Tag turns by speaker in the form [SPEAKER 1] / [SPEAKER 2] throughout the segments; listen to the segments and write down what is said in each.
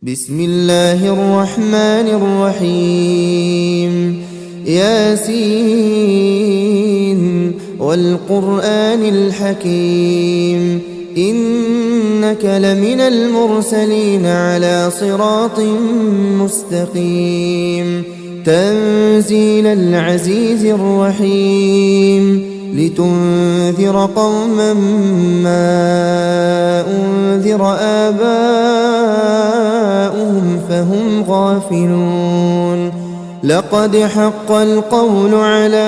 [SPEAKER 1] بسم الله الرحمن الرحيم ياسين والقرآن الحكيم إنك لمن المرسلين على صراط مستقيم تنزيل العزيز الرحيم لتنذر قوما ما أنذر آباؤهم فهم غافلون لقد حق القول على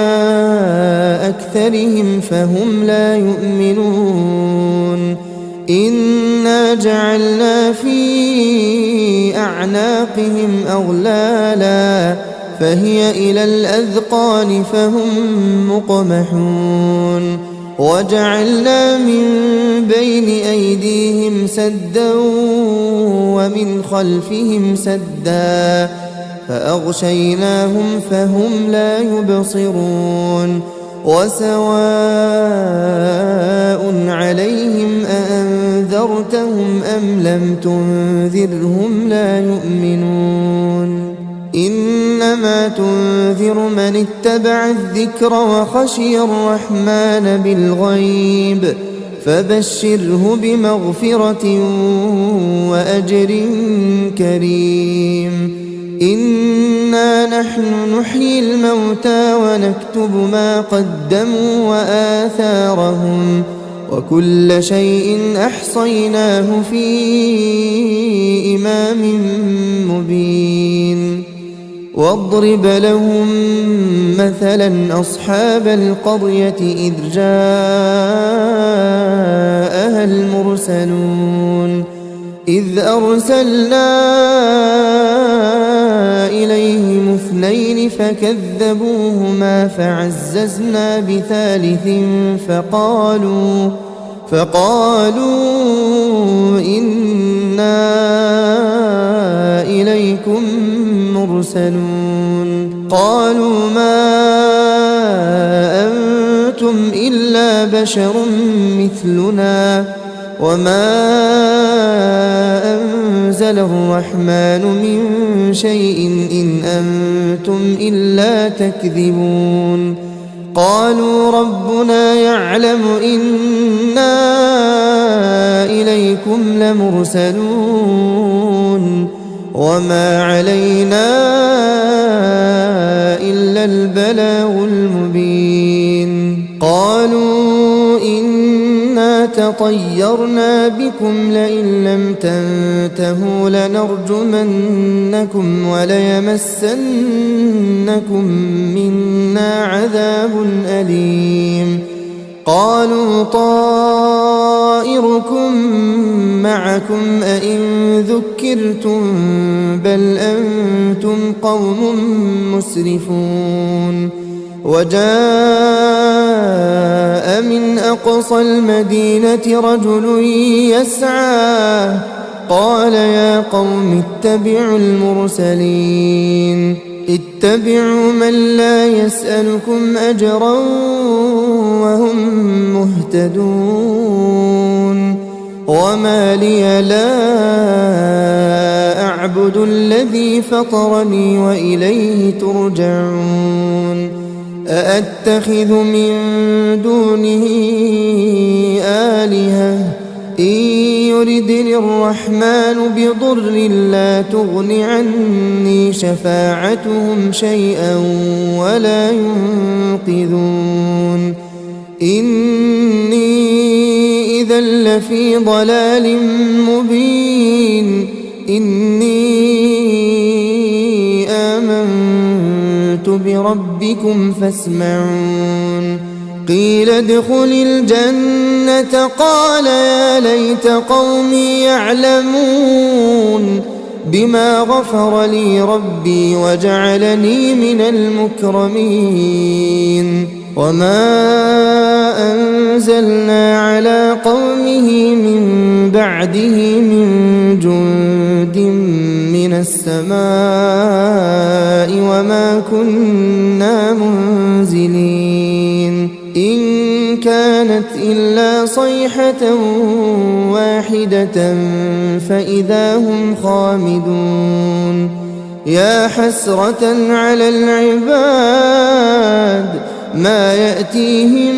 [SPEAKER 1] أكثرهم فهم لا يؤمنون إنا جعلنا في أعناقهم أغلالا فهي إلى الأذقان فهم مقمحون وجعلنا من بين أيديهم سدا ومن خلفهم سدا فأغشيناهم فهم لا يبصرون وسواء عليهم أأنذرتهم أم لم تنذرهم لا يؤمنون إنما تنذر من اتبع الذكر وخشي الرحمن بالغيب فبشره بمغفرة وأجر كريم إنا نحن نحيي الموتى ونكتب ما قدموا وآثارهم وكل شيء أحصيناه في إمام مبين واضرب لهم مثلا أصحاب القرية إذ جاءها المرسلون إذ أرسلنا إليهم اثنين فكذبوهما فعززنا بثالث فقالوا إنا إليكم مرسلون قالوا ما أنتم إلا بشر مثلنا وما أنزل الرحمن من شيء إن أنتم إلا تكذبون قالوا ربنا يعلم إنا إليكم لمرسلون وما علينا إلا البلاغ المبين قالوا إنا تطيرنا بكم لئن لم تنتهوا لنرجمنكم وليمسنكم منا عذاب أليم قالوا طائركم معكم أئن ذكرتم بل أنتم قوم مسرفون وجاء من أقصى المدينة رجل يسعى قال يا قوم اتبعوا المرسلين اتبعوا من لا يسألكم أجرا وهم مهتدون وما لي لا أعبد الذي فطرني وإليه ترجعون أأتخذ من دونه آلهة إن يردني الرحمن بضر لا تغن عني شفاعتهم شيئا ولا ينقذون إني إذا لفي ضلال مبين إني آمنت بربكم فاسمعون قيل ادخل الجنة قال يا ليت قومي يعلمون بما غفر لي ربي وجعلني من المكرمين وما أنزلنا على قومه من بعده من جند من السماء وما كنا منزلين إن كانت إلا صيحة واحدة فإذا هم خامدون يا حسرة على العباد ما يأتيهم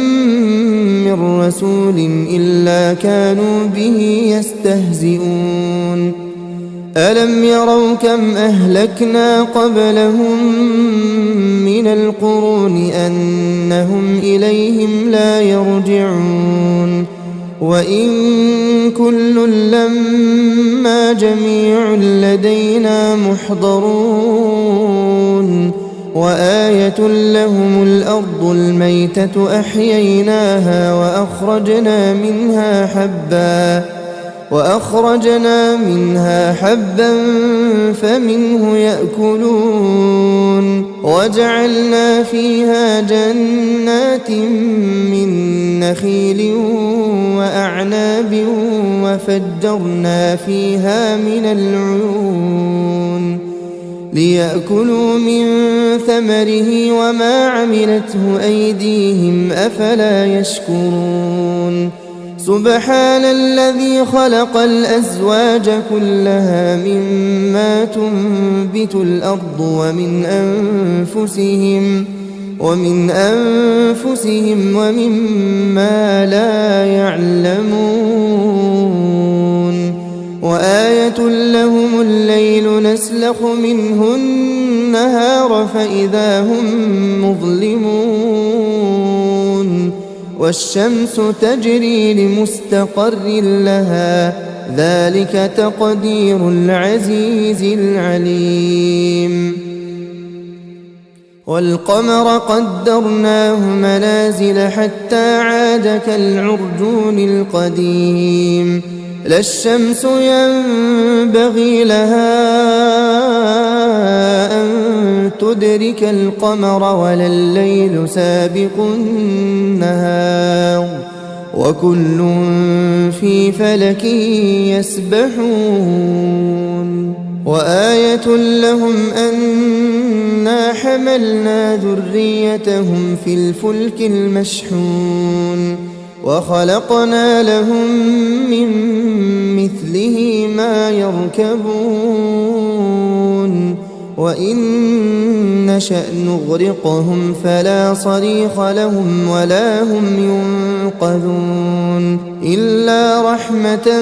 [SPEAKER 1] من رسول إلا كانوا به يستهزئون ألم يروا كم أهلكنا قبلهم من القرون أنهم إليهم لا يرجعون وإن كل لما جميع لدينا محضرون وآية لهم الأرض الميتة أحييناها وأخرجنا منها حبا فمنه يأكلون وجعلنا فيها جنات من نخيل وأعناب وفجرنا فيها من العيون ليأكلوا من ثمره وما عملته أيديهم أفلا يشكرون سبحان الذي خلق الأزواج كلها مما تنبت الأرض ومن أنفسهم ومما لا يعلمون وآية لهم الليل نسلخ منه النهار فإذا هم مظلمون والشمس تجري لمستقر لها ذلك تقدير العزيز العليم والقمر قدرناه منازل حتى عاد كالعرجون القديم لا الشمس ينبغي لها أن تدرك القمر ولا الليل سابق النهار وكل في فلك يسبحون وآية لهم أنا حملنا ذريتهم في الفلك المشحون وخلقنا لهم من مثله ما يركبون وإن نشأ نغرقهم فلا صريخ لهم ولا هم ينقذون إلا رحمة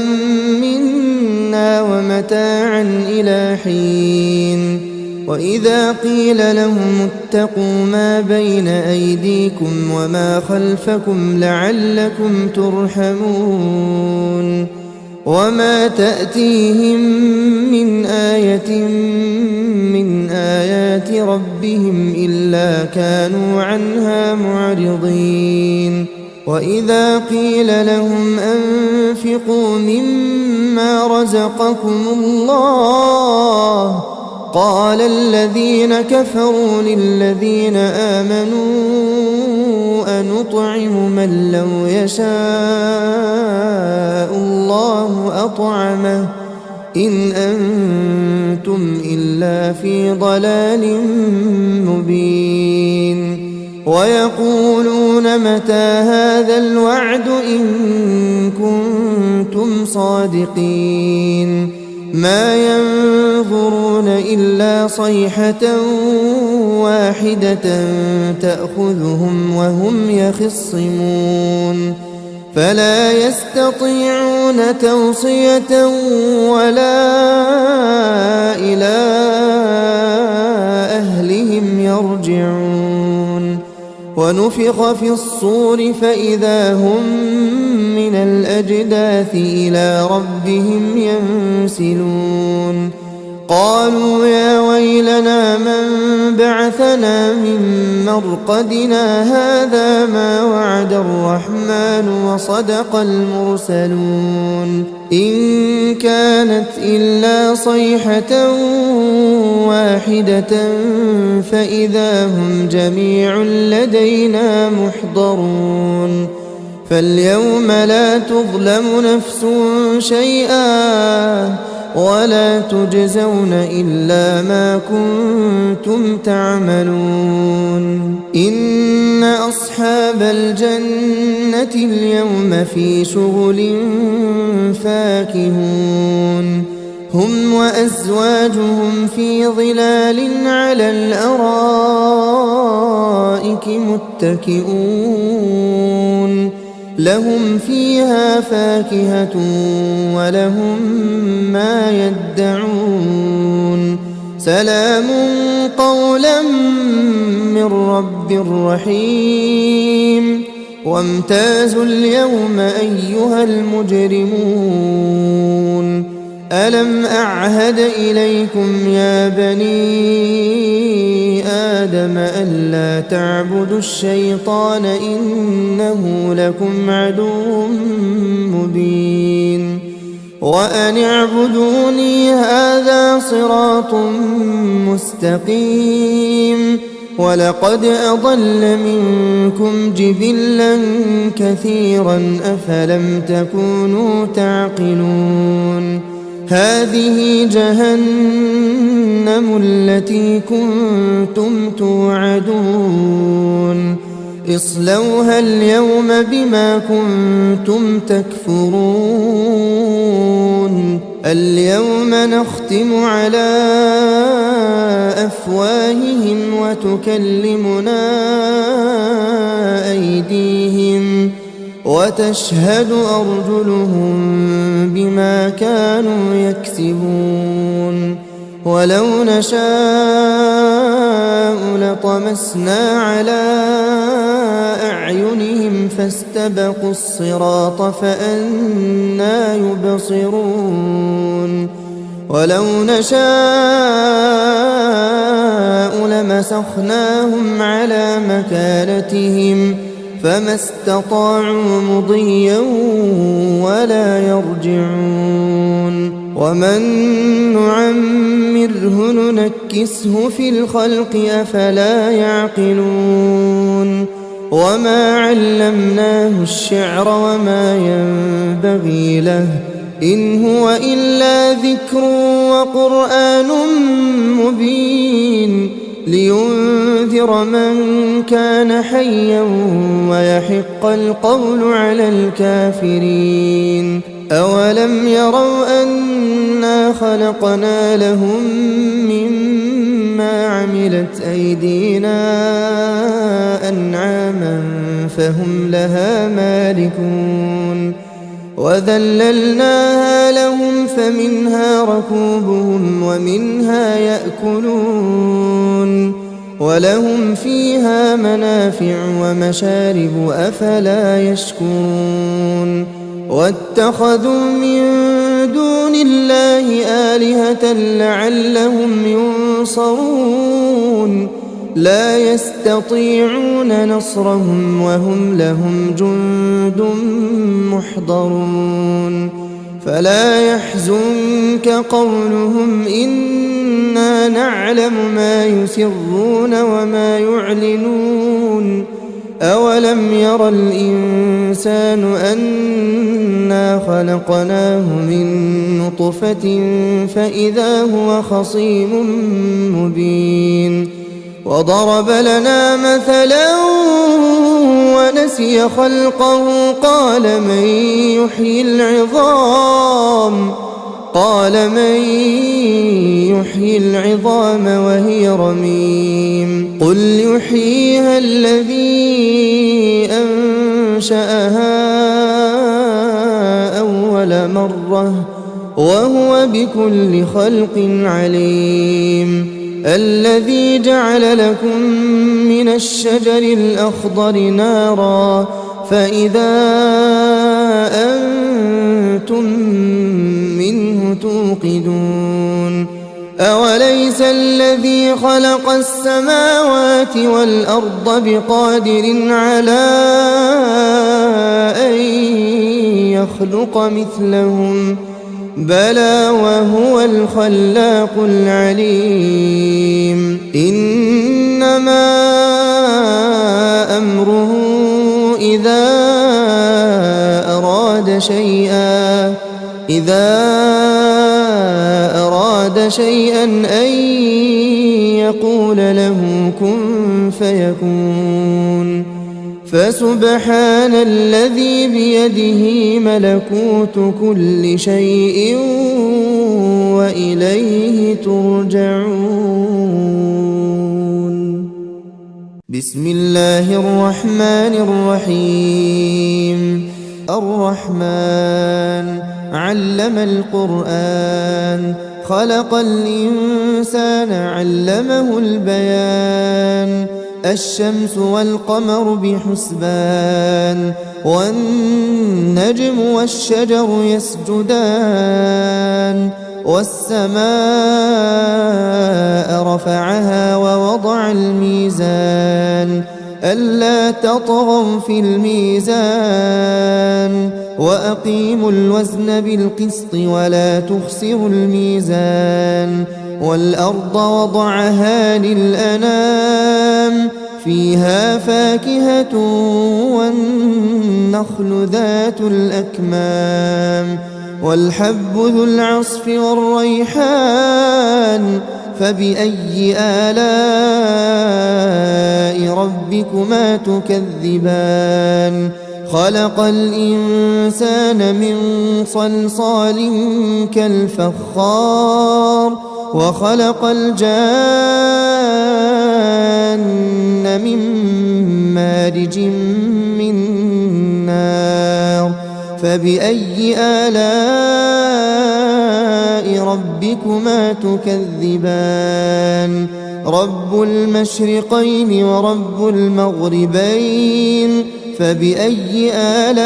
[SPEAKER 1] منا ومتاعا إلى حين وإذا قيل لهم اتقوا ما بين أيديكم وما خلفكم لعلكم ترحمون وما تأتيهم من آية من آيات ربهم إلا كانوا عنها معرضين وإذا قيل لهم أنفقوا مما رزقكم الله قال الذين كفروا للذين آمنوا أنطعم من لو يشاء الله أطعمه إن أنتم إلا في ضلال مبين ويقولون متى هذا الوعد إن كنتم صادقين ما ينظرون إلا صيحة واحدة تأخذهم وهم يخصمون فلا يستطيعون توصية ولا إلى أهلهم يرجعون ونفخ في الصور فإذا هم من الأجداث إلى ربهم ينسلون قالوا يا ويلنا من بعثنا من مرقدنا هذا ما وعد الرحمن وصدق المرسلون إن كانت إلا صيحة واحدة فإذا هم جميع لدينا محضرون فاليوم لا تظلم نفس شيئا ولا تجزون إلا ما كنتم تعملون إن أصحاب الجنة اليوم في شغل فاكهون هم وأزواجهم في ظلال على الأرائك متكئون لهم فيها فاكهة ولهم ما يدعون سلام قولا من رب رحيم وامتازوا اليوم أيها المجرمون ألم أعهد إليكم يا بني آدم ألا تعبدوا الشيطان إنه لكم عدو مبين وأن اعبدوني هذا صراط مستقيم ولقد أضل منكم جبلا كثيرا أفلم تكونوا تعقلون هذه جهنم التي كنتم توعدون اصلوها اليوم بما كنتم تكفرون اليوم نختم على أفواههم وتكلمنا أيديهم وتشهد أرجلهم بما كانوا يكسبون ولو نشاء لطمسنا على أعينهم فاستبقوا الصراط فأنى يبصرون ولو نشاء لمسخناهم على مكانتهم فما استطاعوا مضيا ولا يرجعون ومن نعمره ننكسه في الخلق أفلا يعقلون وما علمناه الشعر وما ينبغي له إن هو إلا ذكر وقرآن مبين لينذر من كان حيا ويحق القول على الكافرين أولم يروا أنا خلقنا لهم مما عملت أيدينا أنعاما فهم لها مالكون وذللناها لهم فمنها ركوبهم ومنها يأكلون ولهم فيها منافع ومشارب أفلا يشكرون واتخذوا من دون الله آلهة لعلهم ينصرون لا يستطيعون نصرهم وهم لهم جند محضرون فلا يحزنك قولهم إنا نعلم ما يسرون وما يعلنون أولم ير الإنسان أنا خلقناه من نطفة فإذا هو خصيم مبين وضرب لنا مثلا ونسي خلقه قال من يحيي العظام وهي رميم قل يحييها الذي أنشأها أول مرة وهو بكل خلق عليم الذي جعل لكم من الشجر الأخضر نارا فإذا أنتم منه توقدون أوليس الذي خلق السماوات والأرض بقادر على أن يخلق مثلهم بلى وهو الخلاق العليم إنما أمره إذا أراد أراد شيئا أن يقول له كن فيكون فسبحان الذي بيده ملكوت كل شيء وإليه ترجعون. بسم الله الرحمن الرحيم. الرحمن علم القرآن خلق الإنسان علمه البيان الشمس والقمر بحسبان والنجم والشجر يسجدان والسماء رفعها ووضع الميزان ألا تطغوا في الميزان وأقيموا الوزن بالقسط ولا تخسروا الميزان والأرض وضعها للأنام فيها فاكهة والنخل ذات الأكمام والحب ذو العصف والريحان فبأي آلاء ربكما تكذبان خلق الإنسان من صلصال كالفخار وخلق الجان من مارج من نار فبأي آلاء ربكما تكذبان رب المشرقين ورب المغربين فبأي آلاء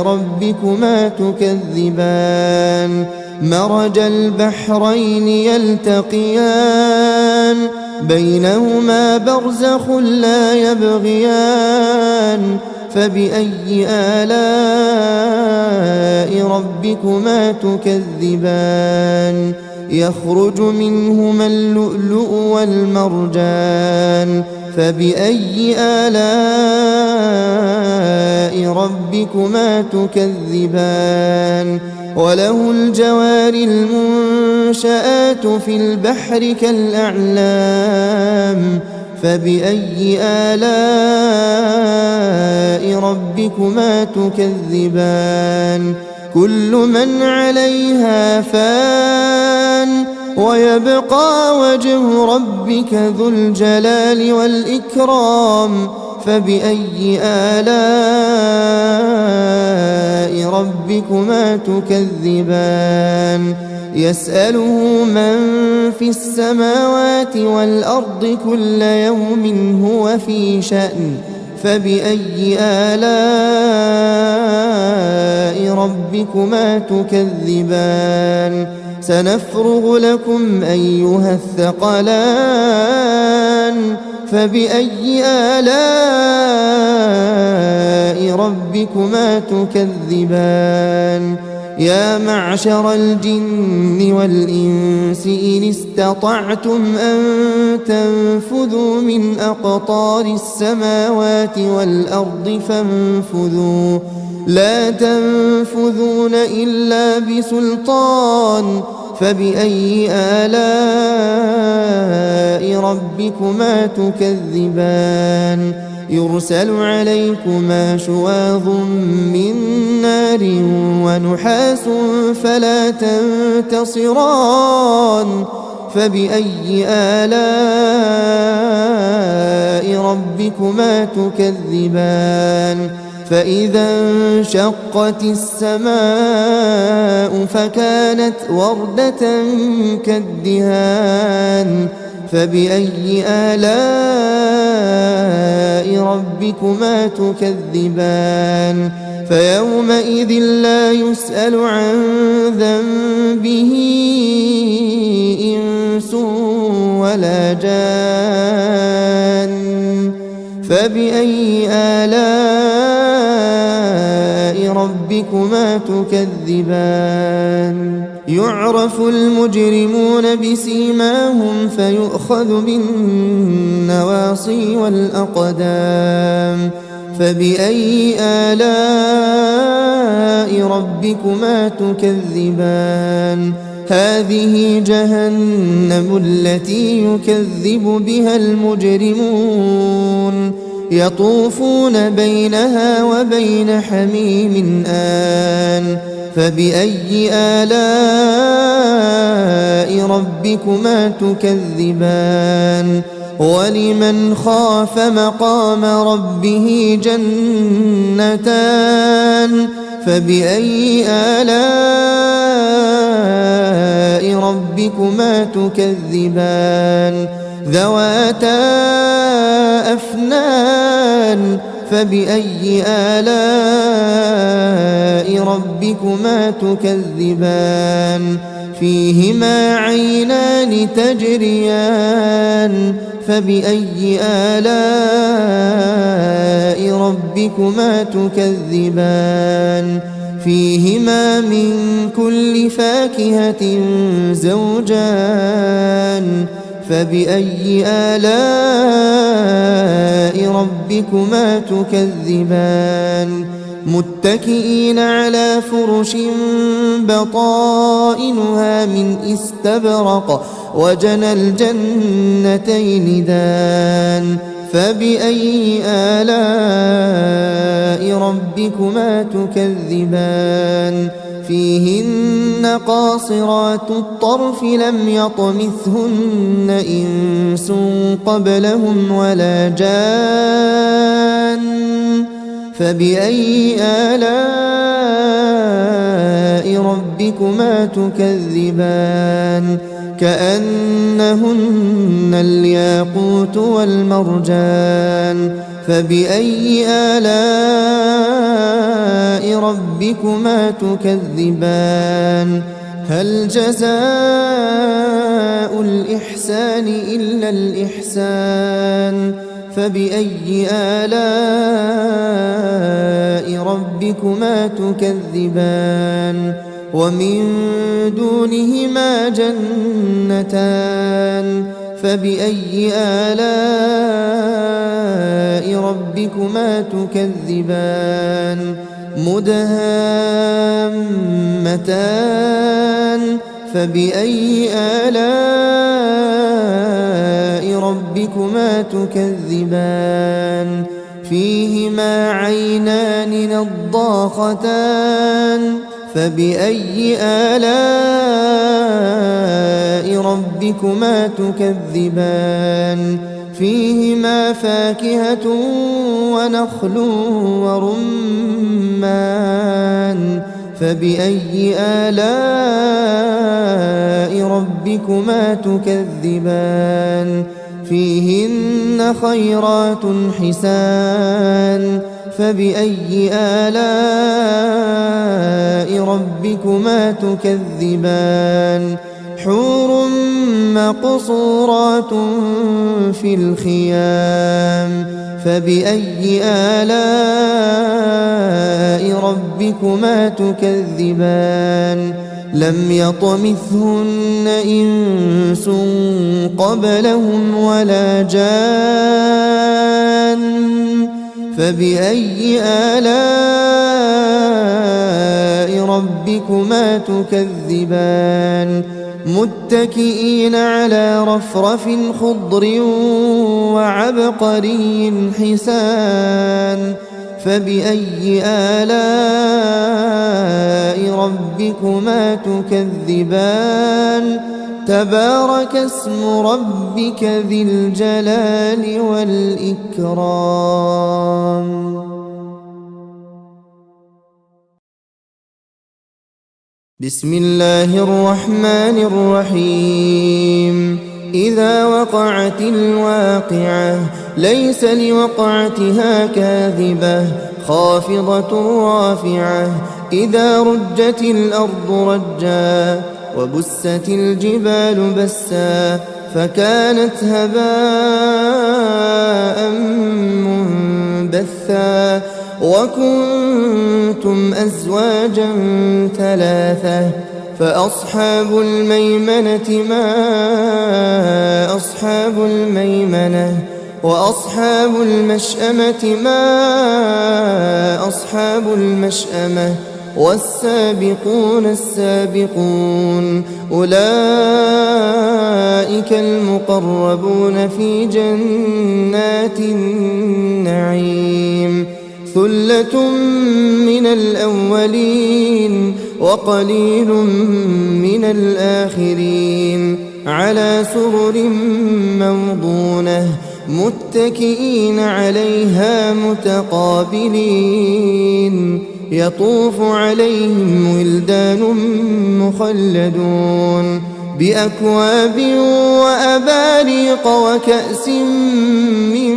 [SPEAKER 1] ربكما تكذبان مرج البحرين يلتقيان بينهما برزخ لا يبغيان فبأي آلاء ربكما تكذبان يخرج منهما اللؤلؤ والمرجان فبأي آلاء ربكما تكذبان وله الجوار المنشآت في البحر كالأعلام فبأي آلاء ربكما تكذبان كل من عليها فان ويبقى وجه ربك ذو الجلال والإكرام فبأي آلاء ربكما تكذبان يسأله من في السماوات والأرض كل يوم هو في شأن فبأي آلاء ربكما تكذبان سنفرغ لكم أيها الثقلان فبأي آلاء ربكما تكذبان يا معشر الجن والإنس إن استطعتم أن تنفذوا من أقطار السماوات والأرض فانفذوا لا تنفذون إلا بسلطان فبأي آلاء ربكما تكذبان يرسل عليكما شواظ من نار ونحاس فلا تنتصران فبأي آلاء ربكما تكذبان فإذا انشقت السماء فكانت وردة كالدهان فبأي آلاء ربكما تكذبان فيومئذ لا يسأل عن ذنبه إنس ولا جان فبأي آلاء ربكما تكذبان يعرف المجرمون بسيماهم فيؤخذ بالنواصي والأقدام فبأي آلاء ربكما تكذبان هذه جهنم التي يكذب بها المجرمون يطوفون بينها وبين حميم آن فبأي آلاء ربكما تكذبان ولمن خاف مقام ربه جنتان فبأي آلاء ربكما تكذبان ذواتا أفنان فبأي آلاء ربكما تكذبان فيهما عينان تجريان فبأي آلاء ربكما تكذبان فيهما من كل فاكهة زوجان فبأي آلاء ربكما تكذبان متكئين على فرش بطائنها من استبرق وجنى الجنتين دان فبأي آلاء ربكما تكذبان فيهن قاصرات الطرف لم يطمثهن إنس قبلهم ولا جان فبأي آلاء ربكما تكذبان كأنهن الياقوت والمرجان فبأي آلاء ربكما تكذبان هل جزاء الإحسان إلا الإحسان فبأي آلاء ربكما تكذبان ومن دونهما جنتان فبأي آلاء ربكما تكذبان مدهامتان فبأي آلاء ربكما تكذبان فيهما عينان نضاختان فبأي آلاء ربكما تكذبان فيهما فاكهة ونخل ورمان فبأي آلاء ربكما تكذبان فيهن خيرات حسان فبأي آلاء ربكما تكذبان حور مقصورات في الخيام فبأي آلاء ربكما تكذبان لم يطمثهن إنس قبلهم ولا جان فبأي آلاء ربكما تكذبان متكئين على رفرف خضر وعبقري حسان فبأي آلاء ربكما تكذبان تبارك اسم ربك ذي الجلال والإكرام. بسم الله الرحمن الرحيم. إذا وقعت الواقعة ليس لوقعتها كاذبة خافضة رافعة إذا رجت الأرض رجا وبست الجبال بسا فكانت هباء منبثا وكنتم أزواجا ثلاثة فأصحاب الميمنة ما أصحاب الميمنة وأصحاب المشأمة ما أصحاب المشأمة والسابقون السابقون أولئك المقربون في جنات النعيم ثلة من الأولين وقليل من الآخرين على سرر موضونة متكئين عليها متقابلين يطوف عليهم ولدان مخلدون بأكواب وأباريق وكأس من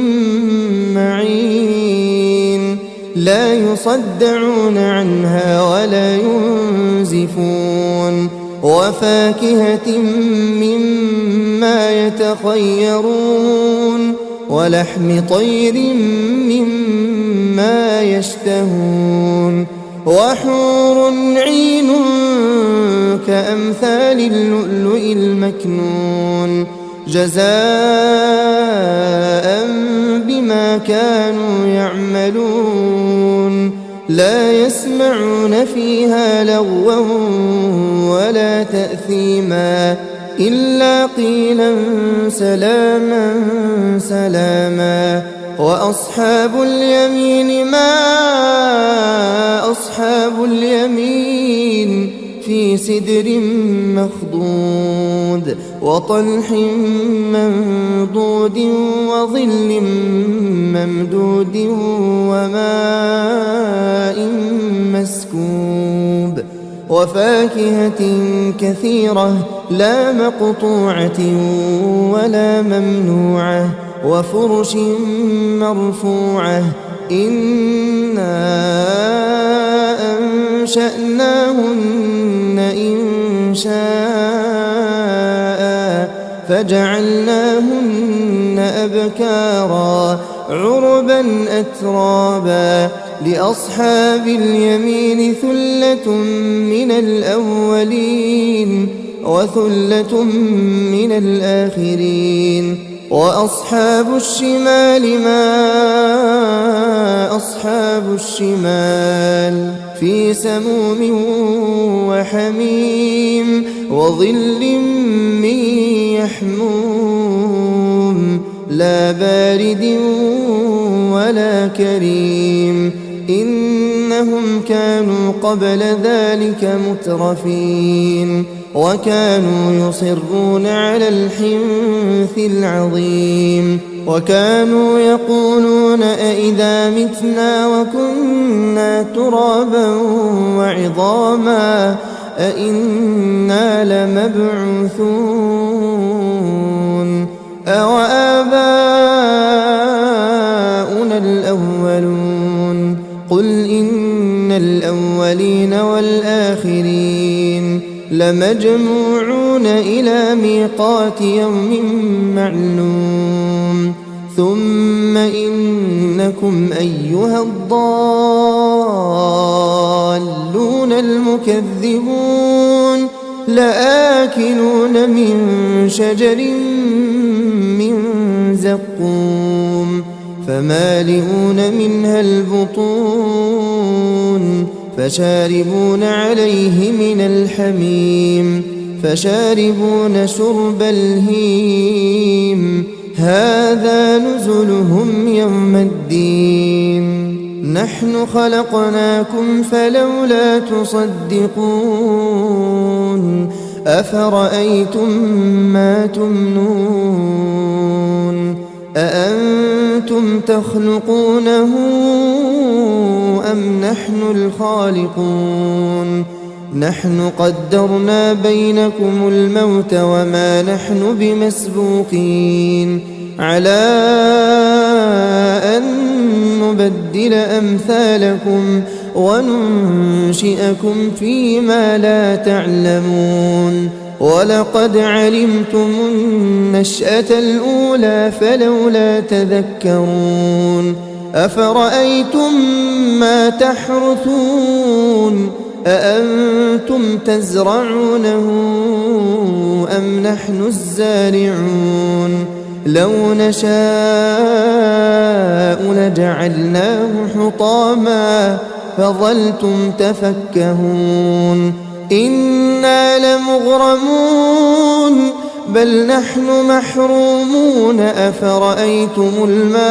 [SPEAKER 1] معين لا يصدعون عنها ولا ينزفون وفاكهة مما يتخيرون ولحم طير مما يشتهون وحور عين كأمثال اللؤلؤ المكنون جزاء بما كانوا يعملون لا يسمعون فيها لغوا ولا تأثيما إلا قيلا سلاما سلاما وأصحاب اليمين ما أصحاب اليمين في سدر مخضود وطلح منضود وظل ممدود وماء مسكوب وفاكهة كثيرة لا مقطوعة ولا ممنوعة وفرش مرفوعة إنا أنشأناهن إنشاء فجعلناهن أبكارا عربا أترابا لأصحاب اليمين ثلة من الأولين وثلة من الآخرين وأصحاب الشمال ما أصحاب الشمال في سموم وحميم وظل من يحموم لا بارد ولا كريم إنهم كانوا قبل ذلك مترفين وكانوا يصرون على الحنث العظيم وكانوا يقولون أئذا متنا وكنا ترابا وعظاما أئنا لمبعوثون أوآباؤنا الأولون قل إن الأولين والآخرين لمجموعون إلى ميقات يوم معلوم ثم إنكم أيها الضالون المكذبون لآكلون من شجر من زقوم فمالئون منها البطون فشاربون عليه من الحميم فشاربون شرب الهيم هذا نزلهم يوم الدين نحن خلقناكم فلولا تصدقون أفرأيتم ما تمنون أأنتم تخلقونه أم نحن الخالقون نحن قدرنا بينكم الموت وما نحن بمسبوقين على أن نبدل أمثالكم وننشئكم فيما لا تعلمون ولقد علمتم النشأة الأولى فلولا تذكرون أفرأيتم ما تحرثون أأنتم تزرعونه أم نحن الزارعون لو نشاء لجعلناه حطاما فظلتم تفكهون إنا لمغرمون بل نحن محرومون أفرأيتم الماء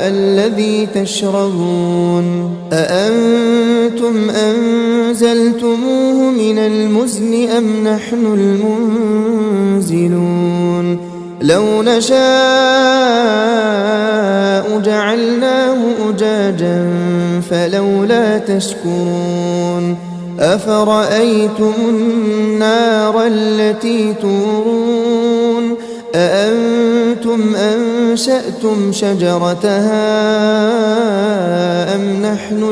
[SPEAKER 1] الذي تشربون أأنتم أنزلتموه من المزن أم نحن المنزلون لو نشاء جعلناه أجاجا فلولا تشكرون أفرأيتم النار التي تورون أأنتم أنشأتم شجرتها أم نحن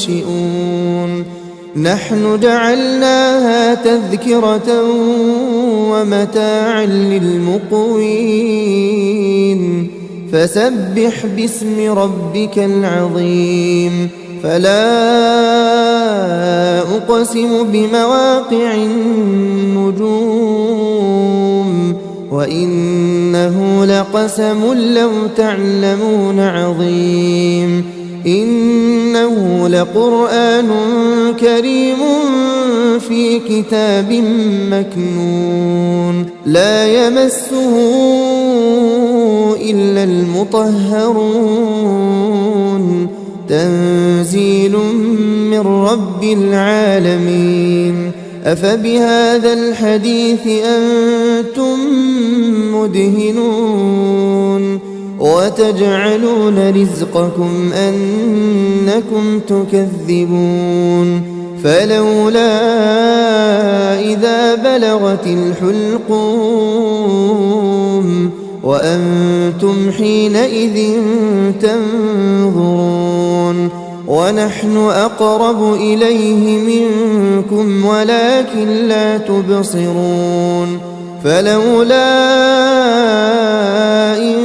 [SPEAKER 1] المنشئون نحن جعلناها تذكرة ومتاعا للمقوين فسبح باسم ربك العظيم فلا أقسم بمواقع النجوم وإنه لقسم لو تعلمون عظيم إنه لقرآن كريم في كتاب مكنون لا يمسه إلا المطهرون تنزيل من رب العالمين أفبهذا الحديث أنتم مدهنون وتجعلون رزقكم أنكم تكذبون فلولا إذا بلغت الحلقوم وأنتم حينئذ تنظرون ونحن أقرب إليه منكم ولكن لا تبصرون فلولا إن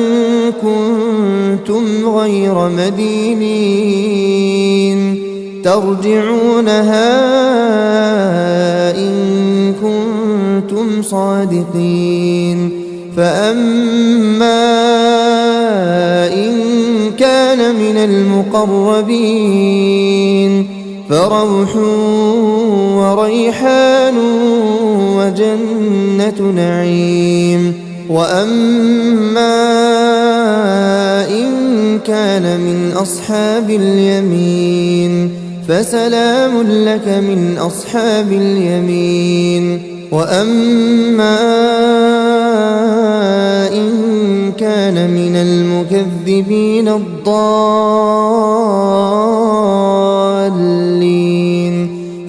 [SPEAKER 1] كنتم غير مدينين ترجعونها إن كنتم صادقين فأما إن كان من المقربين فروح وريحان وجنة نعيم وأما إن كان من أصحاب اليمين فسلام لك من أصحاب اليمين وأما إن كان من المكذبين الضالين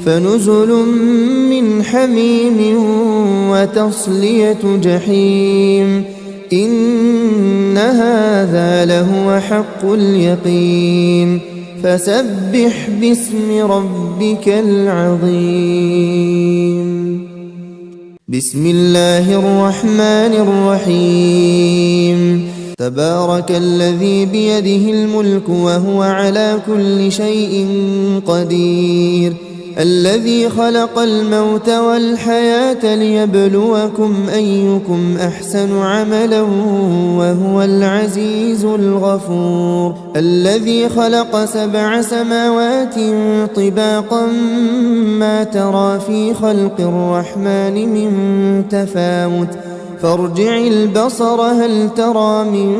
[SPEAKER 1] فنزل من حميم وتصلية جحيم إن هذا لهو حق اليقين فسبح باسم ربك العظيم بسم الله الرحمن الرحيم تبارك الذي بيده الملك وهو على كل شيء قدير الذي خلق الموت والحياة ليبلوكم أيكم أحسن عملا وهو العزيز الغفور الذي خلق 7 سماوات طباقا ما ترى في خلق الرحمن من تفاوت فارجع البصر هل ترى من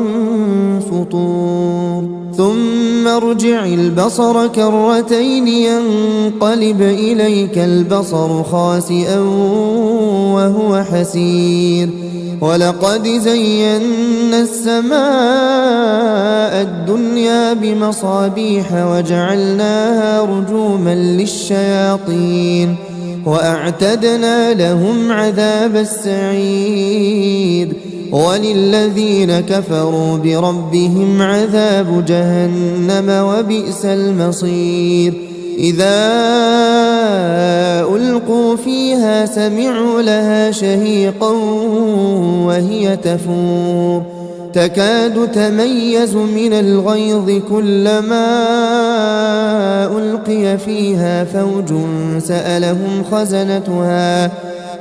[SPEAKER 1] فطور ثم ارجع البصر كرتين ينقلب إليك البصر خاسئا وهو حسير ولقد زينا السماء الدنيا بمصابيح وجعلناها رجوما للشياطين وأعتدنا لهم عذاب السعير وللذين كفروا بربهم عذاب جهنم وبئس المصير إذا ألقوا فيها سمعوا لها شهيقا وهي تفور تكاد تميز من الغيظ كلما ألقي فيها فوج سألهم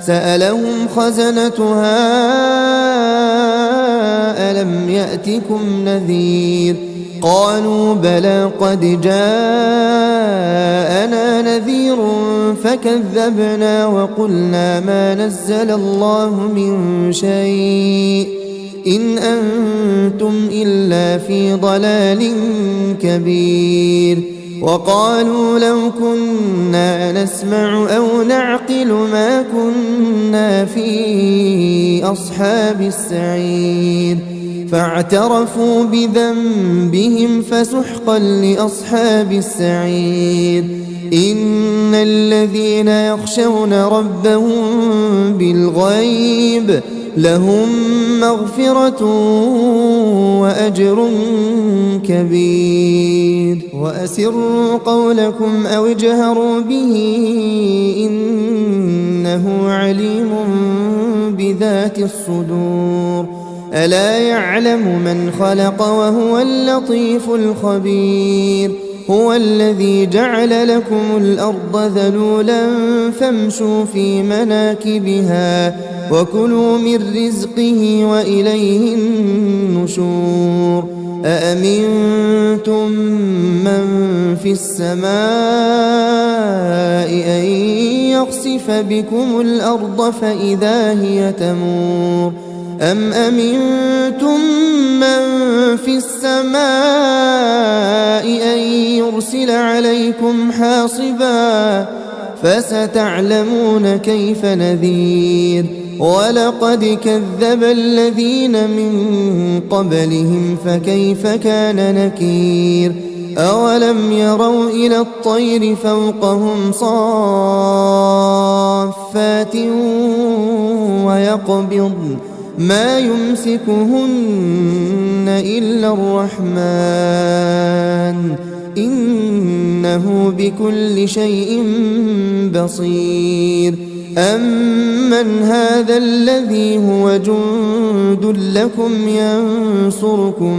[SPEAKER 1] سألهم خزنتها ألم يأتكم نذير قالوا بلى قد جاءنا نذير فكذبنا وقلنا ما نزل الله من شيء إن أنتم إلا في ضلال كبير وقالوا لو كنا نسمع أو نعقل ما كنا في أصحاب السعير فاعترفوا بذنبهم فسحقا لأصحاب السعير إن الذين يخشون ربهم بالغيب لهم مغفرة وأجر كبير وأسروا قولكم أو اجهروا به إنه عليم بذات الصدور ألا يعلم من خلق وهو اللطيف الخبير هو الذي جعل لكم الأرض ذلولا فامشوا في مناكبها وكلوا من رزقه وإليه النشور أأمنتم من في السماء أن يخسف بكم الأرض فإذا هي تمور أم أمنتم من في السماء أن يرسل عليكم حاصبا فستعلمون كيف نذير ولقد كذب الذين من قبلهم فكيف كان نكير أولم يروا إلى الطير فوقهم صافات ويقبضن ما يمسكهن إلا الرحمن إنه بكل شيء بصير أمن هذا الذي هو جند لكم ينصركم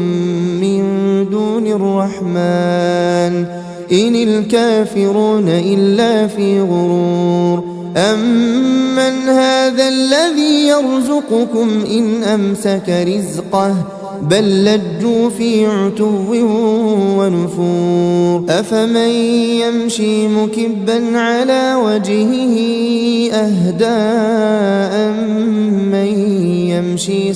[SPEAKER 1] من دون الرحمن إن الكافرون إلا في غرور أمن هذا الذي يرزقكم إن أمسك رزقه بل لجوا في عتو ونفور أفمن يمشي مكبا على وجهه أهدى أمن يمشي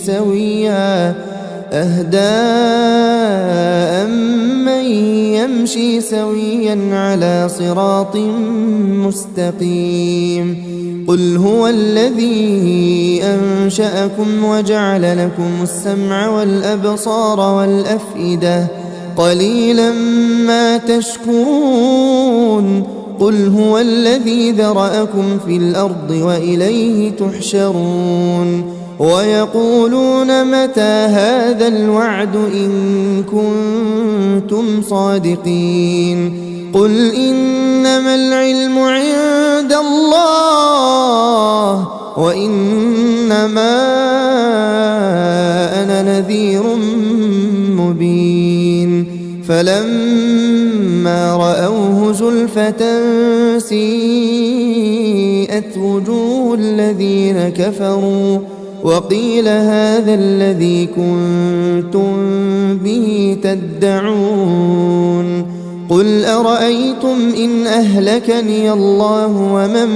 [SPEAKER 1] سويا على صراط مستقيم قل هو الذي أنشأكم وجعل لكم السمع والأبصار والأفئدة قليلا ما تشكرون قل هو الذي ذرأكم في الأرض وإليه تحشرون ويقولون متى هذا الوعد إن كنتم صادقين قل إنما العلم عند الله وإنما أنا نذير مبين فلما رأوه زلفة سيئت وجوه الذين كفروا وقيل هذا الذي كنتم به تدعون قل أرأيتم إن أهلكني الله ومن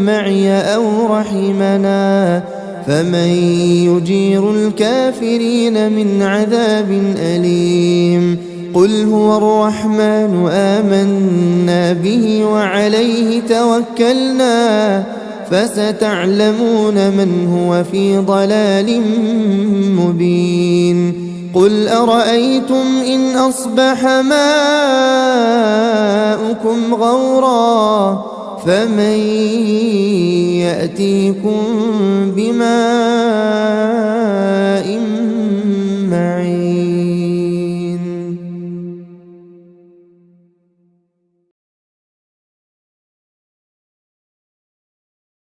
[SPEAKER 1] معي أو رحمنا فمن يجير الكافرين من عذاب أليم قل هو الرحمن آمنا به وعليه توكلنا فستعلمون من هو في ضلال مبين قل أرأيتم إن أصبح ماؤكم غورا فمن يأتيكم بماء